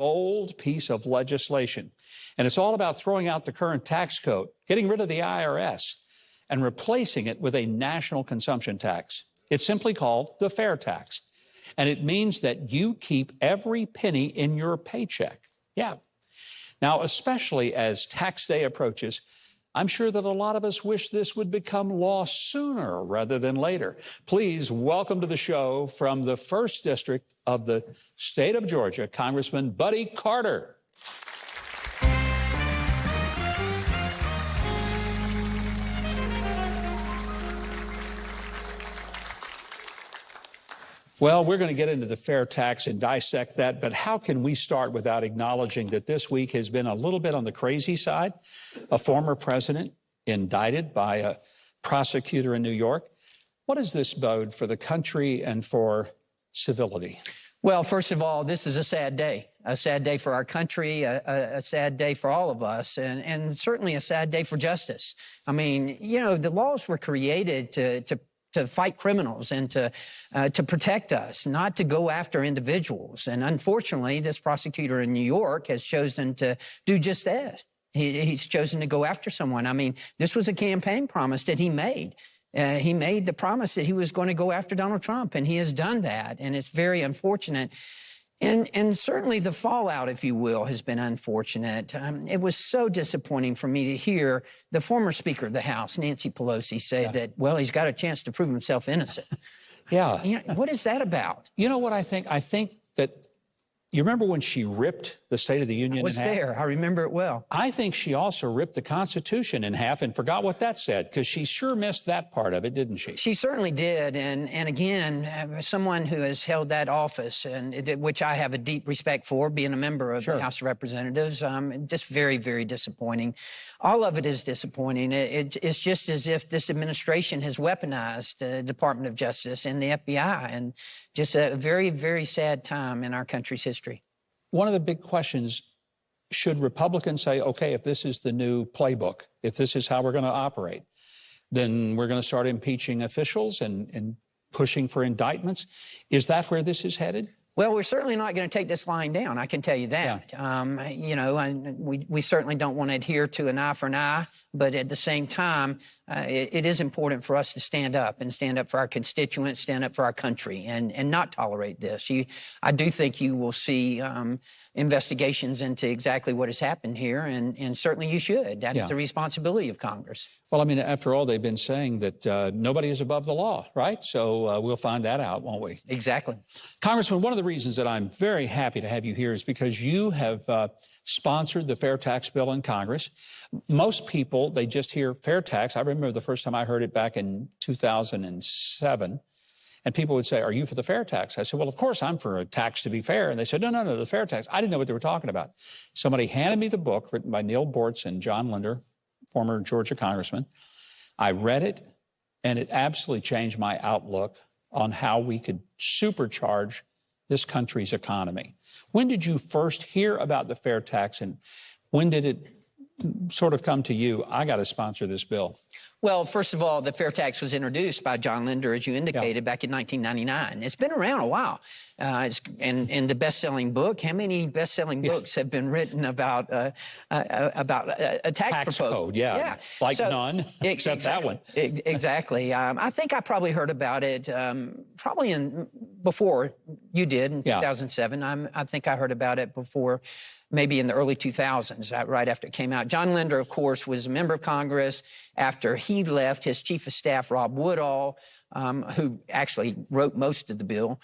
bold piece of legislation. And it's all about throwing out the current tax code, getting rid of the IRS, and replacing it with a national consumption tax. It's simply called the fair tax. And it means that you keep every penny in your paycheck. Yeah. Now, especially as tax day approaches, I'm sure that a lot of us wish this would become law sooner rather than later. Please welcome to the show from the 1st District of the state of Georgia, Congressman Buddy Carter. Well, we're going to get into the fair tax and dissect that, but how can we start without acknowledging that this week has been a little bit on the crazy side? A former president indicted by a prosecutor in New York. What does this bode for the country and for civility? Well, first of all, this is a sad day for our country, a sad day for all of us, and certainly a sad day for justice. I mean, you know, the laws were created to fight criminals and to protect us, not to go after individuals. And unfortunately, this prosecutor in New York has chosen to do just that. He's chosen to go after someone. I mean, this was a campaign promise that he made. He made the promise that he was going to go after Donald Trump, and he has done that. And it's very unfortunate. And certainly the fallout, if you will, has been unfortunate. It was so disappointing for me to hear the former Speaker of the House, Nancy Pelosi, say that, well, he's got a chance to prove himself innocent. Yeah. You know, what is that about? You know what I think? I think that, you remember when she ripped the State of the Union in half? I was there. I remember it well. I think she also ripped the Constitution in half and forgot what that said, because she sure missed that part of it, didn't she? She certainly did. And again, someone who has held that office, and which I have a deep respect for, being a member of the House of Representatives, just very, very disappointing. All of it is disappointing. It's just as if this administration has weaponized the Department of Justice and the FBI, and just a very, very sad time in our country's history. One of the big questions, should Republicans say, okay, if this is the new playbook, if this is how we're going to operate, then we're going to start impeaching officials and pushing for indictments? Is that where this is headed? Well, we're certainly not going to take this line down, I can tell you that. Yeah. You know, and we certainly don't want to adhere to an eye for an eye, but at the same time, it is important for us to stand up for our constituents, stand up for our country, and not tolerate this. I do think you will see investigations into exactly what has happened here, and certainly you should. That is the responsibility of Congress. Well, I mean, after all, they've been saying that nobody is above the law, right? So we'll find that out, won't we? Exactly. Congressman, one of the reasons that I'm very happy to have you here is because you have sponsored the fair tax bill in Congress. Most people, they just hear fair tax. I remember the first time I heard it back in 2007. And people would say, are you for the fair tax? I said, well, of course I'm for a tax to be fair. And they said, no, the fair tax. I didn't know what they were talking about. Somebody handed me the book written by Neil Bortz and John Linder, former Georgia congressman. I read it, and it absolutely changed my outlook on how we could supercharge this country's economy. When did you first hear about the fair tax, and when did it sort of come to you, I got to sponsor this bill? Well, first of all, the fair tax was introduced by John Linder, as you indicated, back in 1999. It's been around a while. And the best-selling book, how many best-selling books have been written about a tax proposal? Code, like none, except that one. Exactly. I think I probably heard about it before you did in 2007. I think I heard about it before, maybe in the early 2000s, right after it came out. John Linder, of course, was a member of Congress. After he left, his chief of staff, Rob Woodall, who actually wrote most of the bill,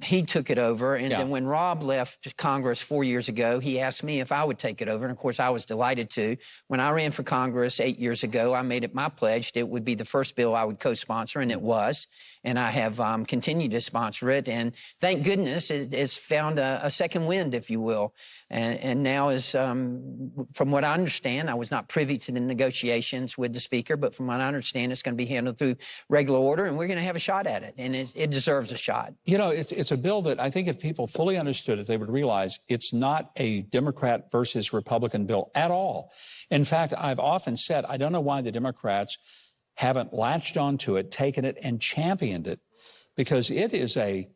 he took it over. And then when Rob left Congress 4 years ago, he asked me if I would take it over. And of course, I was delighted to. When I ran for Congress 8 years ago, I made it my pledge that it would be the first bill I would co-sponsor, and it was. And I have continued to sponsor it. And thank goodness it's found a second wind, if you will. And now is, from what I understand, I was not privy to the negotiations with the Speaker, but from what I understand, it's going to be handled through regular order, and we're going to have a shot at it. And it deserves a shot. You know, it's a bill that I think if people fully understood it, they would realize it's not a Democrat versus Republican bill at all. In fact, I've often said, I don't know why the Democrats haven't latched onto it, taken it, and championed it, because it is a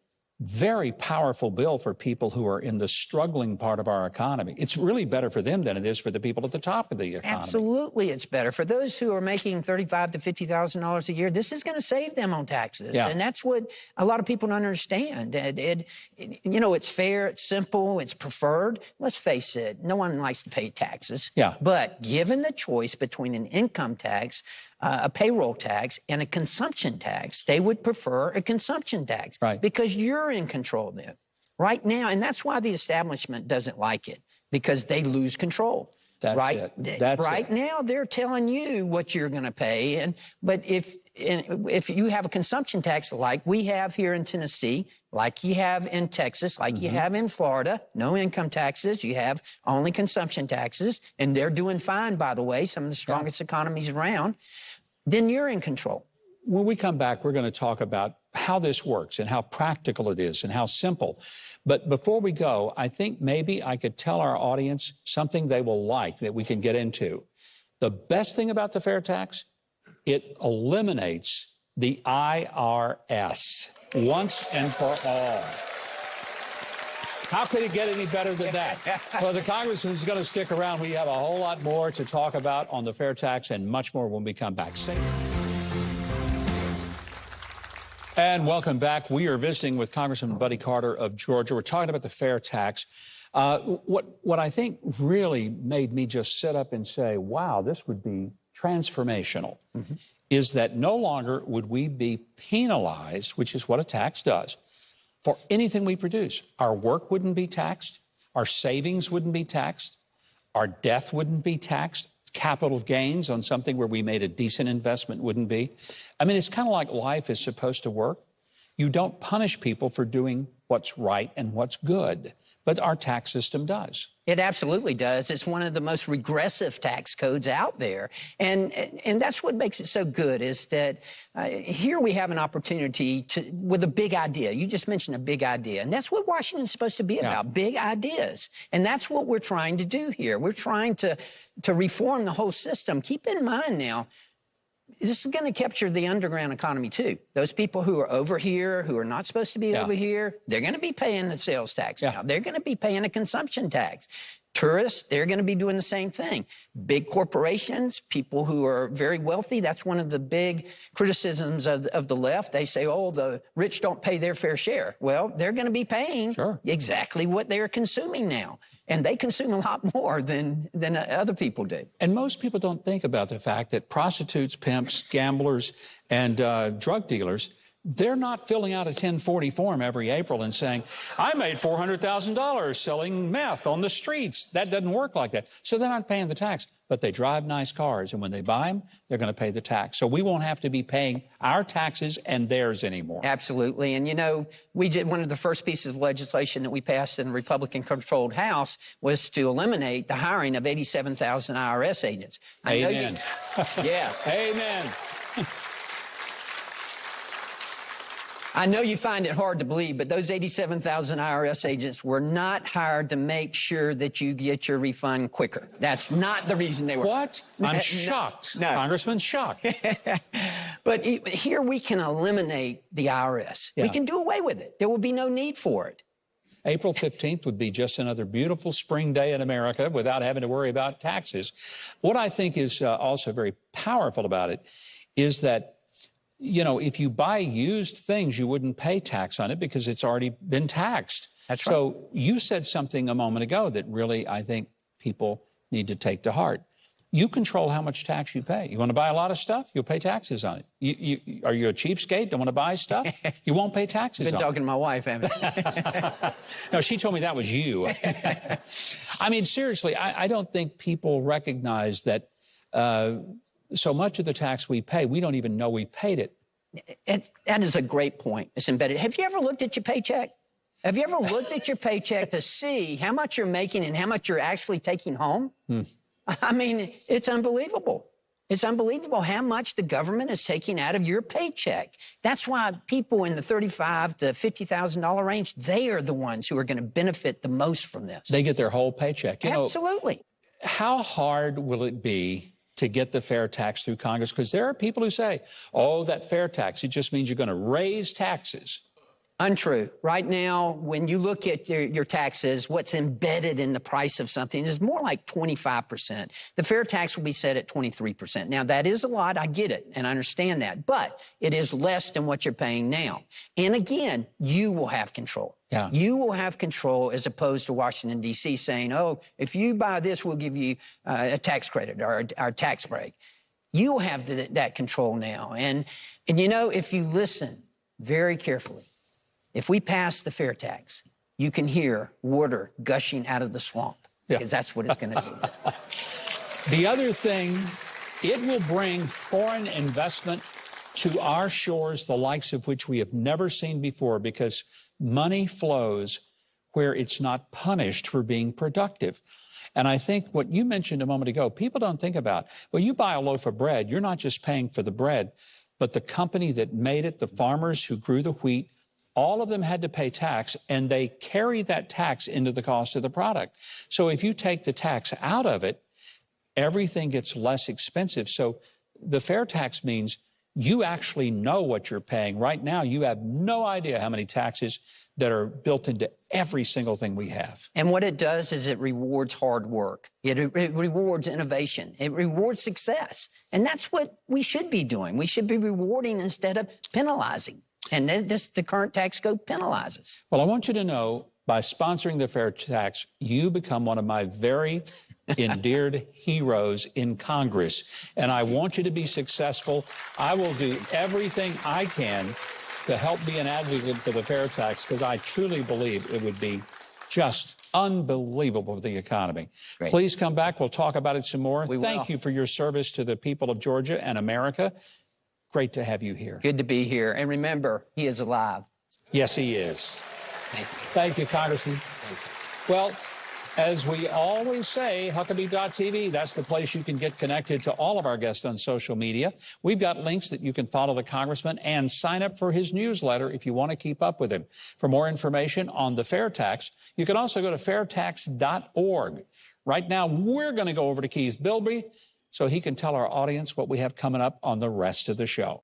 very powerful bill for people who are in the struggling part of our economy. It's really better for them than it is for the people at the top of the economy. Absolutely, it's better. For those who are making $35,000 to $50,000 a year, this is going to save them on taxes. Yeah. And that's what a lot of people don't understand. You know, it's fair, it's simple, it's preferred. Let's face it, no one likes to pay taxes. Yeah. But given the choice between an income tax, a payroll tax, and a consumption tax, they would prefer a consumption tax. Right. Because you're in control then. Right now, and that's why the establishment doesn't like it, because they lose control. That's right? it. That's right it. now, they're telling you what you're going to pay. But if you have a consumption tax like we have here in Tennessee, like you have in Texas, like you have in Florida, no income taxes, you have only consumption taxes, and they're doing fine, by the way, some of the strongest economies around, then you're in control. When we come back, we're going to talk about how this works and how practical it is and how simple. But before we go, I think maybe I could tell our audience something they will like that we can get into. The best thing about the fair tax, it eliminates the IRS once and for all. How could it get any better than that? Well, the congressman's going to stick around. We have a whole lot more to talk about on the fair tax and much more when we come back. Stay. And welcome back. We are visiting with Congressman Buddy Carter of Georgia. We're talking about the fair tax. What I think really made me just sit up and say, wow, this would be transformational, is that no longer would we be penalized, which is what a tax does, for anything we produce. Our work wouldn't be taxed. Our savings wouldn't be taxed. Our death wouldn't be taxed. Capital gains on something where we made a decent investment wouldn't be. I mean, it's kind of like life is supposed to work. You don't punish people for doing what's right and what's good, but our tax system does. It absolutely does. It's one of the most regressive tax codes out there. And that's what makes it so good, is that here we have an opportunity with a big idea. You just mentioned a big idea. And that's what Washington's supposed to be about, big ideas. And that's what we're trying to do here. We're trying to reform the whole system. Keep in mind now, this is going to capture the underground economy, too. Those people who are over here, who are not supposed to be over here, they're going to be paying the sales tax now. They're going to be paying a consumption tax. Tourists, they're going to be doing the same thing. Big corporations, people who are very wealthy, that's one of the big criticisms of the left. They say, oh, the rich don't pay their fair share. Well, they're going to be paying exactly what they're consuming now. And they consume a lot more than other people do. And most people don't think about the fact that prostitutes, pimps, gamblers, and drug dealers, they're not filling out a 1040 form every April and saying, I made $400,000 selling meth on the streets. That doesn't work like that. So they're not paying the tax, but they drive nice cars. And when they buy them, they're going to pay the tax. So we won't have to be paying our taxes and theirs anymore. Absolutely. And, you know, we did one of the first pieces of legislation that we passed in the Republican-controlled House was to eliminate the hiring of 87,000 IRS agents. Amen. Yeah. Amen. I know you find it hard to believe, but those 87,000 IRS agents were not hired to make sure that you get your refund quicker. That's not the reason they were. What? I'm shocked. No. Congressman, shocked. But here we can eliminate the IRS. We can do away with it. There will be no need for it. April 15th would be just another beautiful spring day in America without having to worry about taxes. What I think is also very powerful about it is that, you know, if you buy used things, you wouldn't pay tax on it because it's already been taxed. That's right. So you said something a moment ago that really I think people need to take to heart. You control how much tax you pay. You want to buy a lot of stuff, you'll pay taxes on it. Are you a cheapskate? Don't want to buy stuff? You won't pay taxes on it. Been talking to my wife, haven't you? No, she told me that was you. I mean, seriously, I don't think people recognize that so much of the tax we pay, we don't even know we paid it. That is a great point. It's embedded. Have you ever looked at your paycheck? Have you ever looked at your paycheck to see how much you're making and how much you're actually taking home? I mean, it's unbelievable. It's unbelievable how much the government is taking out of your paycheck. That's why people in the $35,000 to $50,000 range, they are the ones who are going to benefit the most from this. They get their whole paycheck. Absolutely. How hard will it be to get the fair tax through Congress? Because there are people who say, oh, that fair tax, it just means you're going to raise taxes. Untrue. Right now, when you look at your taxes, what's embedded in the price of something is more like 25%. The fair tax will be set at 23%. Now, that is a lot. I get it, and I understand that. But it is less than what you're paying now. And again, you will have control. Yeah. You will have control as opposed to Washington, D.C. saying, oh, if you buy this, we'll give you a tax credit or a tax break. You will have that control now. And you know, if you listen very carefully, if we pass the fair tax, you can hear water gushing out of the swamp, because that's what it's going to do. The other thing, it will bring foreign investment to our shores, the likes of which we have never seen before, because money flows where it's not punished for being productive. And I think what you mentioned a moment ago, people don't think about, well, you buy a loaf of bread, you're not just paying for the bread, but the company that made it, the farmers who grew the wheat, all of them had to pay tax, and they carry that tax into the cost of the product. So if you take the tax out of it, everything gets less expensive. So the fair tax means you actually know what you're paying. Right now, you have no idea how many taxes that are built into every single thing we have. And what it does is it rewards hard work. It rewards innovation. It rewards success. And that's what we should be doing. We should be rewarding instead of penalizing. And the current tax code penalizes. Well, I want you to know, by sponsoring the fair tax, you become one of my very endeared heroes in Congress. And I want you to be successful. I will do everything I can to help be an advocate for the fair tax, because I truly believe it would be just unbelievable for the economy. Great. Please come back. We'll talk about it some more. We will. Thank you for your service to the people of Georgia and America. Great to have you here. Good to be here. And remember, he is alive. Yes, he is. Thank you. Thank you, Congressman. Thank you. Well, as we always say, Huckabee.tv, that's the place you can get connected to all of our guests on social media. We've got links that you can follow the congressman and sign up for his newsletter if you want to keep up with him. For more information on the fair tax, you can also go to fairtax.org. Right now, we're going to go over to Keith Bilbrey so he can tell our audience what we have coming up on the rest of the show.